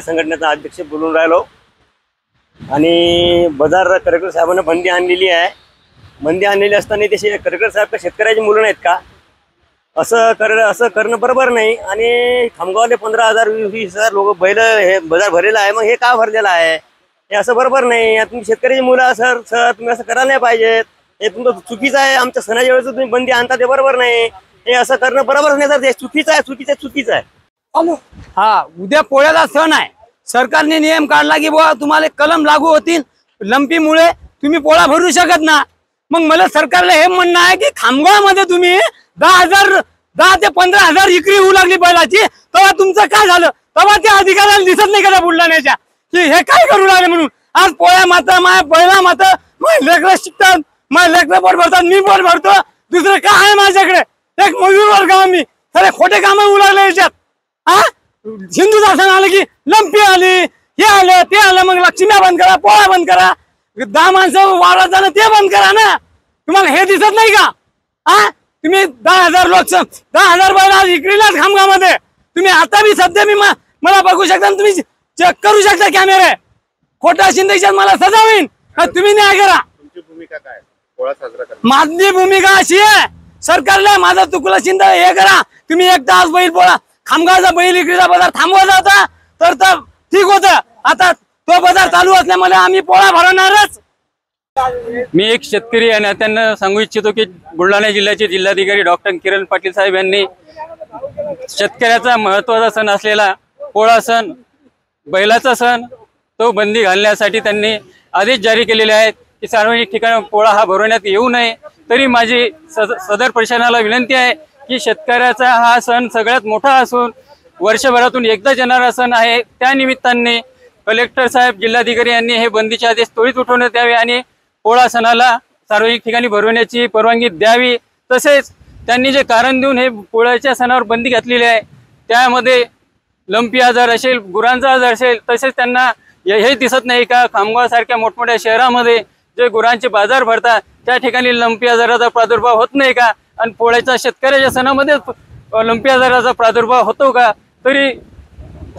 संघटनेचा अध्यक्ष बोलून राहिलो आणि बाजार करकर साहेबांना बंदी आणलेली आहे। बंदी आणलेली असताना ते करकर साहेब का शेतकऱ्याची मुलं नाहीत का? असं करणं बरोबर नाही। आणि खामगावले 15,000 20,000 लोक बैल हे बाजार भरलेला आहे, मग हे का भरलेला आहे? हे असं बरोबर नाही। तुम्ही शेतकऱ्याची मुलं सर तुम्ही असं करायला नाही पाहिजेत। हे तुमचं चुकीचं आहे। आमच्या सणाच्या वेळेस तुम्ही बंदी आणता ते बरोबर नाही। हे असं करणं बरोबर नाही सर, ते चुकीचं आहे। हा, उद्या पोळ्याचा सण आहे। सरकारने नियम काढला की बुवा तुम्हाला कलम लागू होतील, लंपीमुळे तुम्ही पोळा भरू शकत ना। मग मला सरकारला हे म्हणणं आहे की खामगावमध्ये तुम्ही 10 ते 15,000 विक्री होऊ लागली बैलाची, तेव्हा तुमचं काय झालं? तेव्हा त्या अधिकाऱ्याला दिसत नाही का बुलढाण्याच्या की हे काय करू लागले म्हणून? आज पोळ्या माता बैला माता लेकरं शिकतात, लेकरं पोट भरतात, मी पोट भरतो, दुसरं काय आहे माझ्याकडे? एक मजूर वर्ग आम्ही, सगळे खोटे काम होऊ लागले याच्यात। हा, हिंदू शासन आलं की लंपी आली, हे आलं ते आलं, मग लक्ष्म्या बंद करा, पोळा बंद करा, 10 माणसं वावरात जाणं ते बंद करा ना। तुम्हाला हे दिसत नाही का? हा, तुम्ही 10,000 लोक 10,000 बैल आज विक्रीलाच खामगावमध्ये। तुम्ही आता बी सध्या मी मला बघू शकता, तुम्ही चेक करू शकता कॅमेरे। खोटा शिंदेच्यात मला सजा होईल, तुम्ही न्याय करा। तुमची भूमिका काय? पोळा साजरा करा। माझी भूमिका अशी आहे, सरकारला माझा चुकलं शिंदे हे करा, तुम्ही 1 तास बैल पोळा खामगावचा बैल विक्रीचा बाजार थांबवायचा होता तर ठीक होतं। आता तो बाजार चालू असल्यामुळे आम्ही पोळा भरवणारच। मी एक शेतकरी आहे, त्यांना सांगू इच्छितो की बुलढाणा जिल्ह्याचे जिल्हाधिकारी डॉक्टर किरण पाटील साहेब यांनी शेतकऱ्याचा महत्त्वाचा सण असलेला पोळा सण, बैलाचा सण, तो बंदी घालण्यासाठी त्यांनी आदेश जारी केलेले आहेत की सार्वजनिक ठिकाणी पोळा हा भरवण्यात येऊ नये। तरी माझी सदर प्रशासनाला विनंती आहे की शेतकऱ्याचा हा सण सगळ्यात मोठा असून वर्षभरातून एकदाच येणारा सण आहे। त्या निमित्ताने कलेक्टर साहेब, जिल्हाधिकारी यांनी हे बंदीचे आदेश त्वरित उठवण्यात यावे आणि पोळा सणाला सार्वजनिक ठिकाणी भरवण्याची परवानगी द्यावी। तसेच त्यांनी जे कारण देऊन हे पोळ्याच्या सणावर बंदी घातलेली आहे, त्यामध्ये लंपी आजार असेल, गुरांचा आजार असेल, तसेच त्यांना हे दिसत नाही का खामगावसारख्या मोठमोठ्या शहरामध्ये जे गुरांचे बाजार भरतात त्या ठिकाणी लंपी आजाराचा प्रादुर्भाव होत नाही का? आणि पोळ्याच्या शेतकऱ्याच्या सणामध्ये लंपी आजाराचा प्रादुर्भाव होतो का? तरी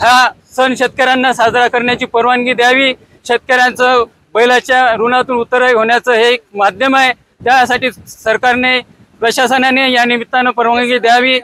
हा सण शेतकऱ्यांना साजरा करण्याची परवानगी द्यावी। शेतकऱ्यांचं बैलाच्या ऋणातून उतराई होण्याचं हे एक माध्यम आहे, त्यासाठी सरकारने, प्रशासनाने या निमित्तानं परवानगी द्यावी।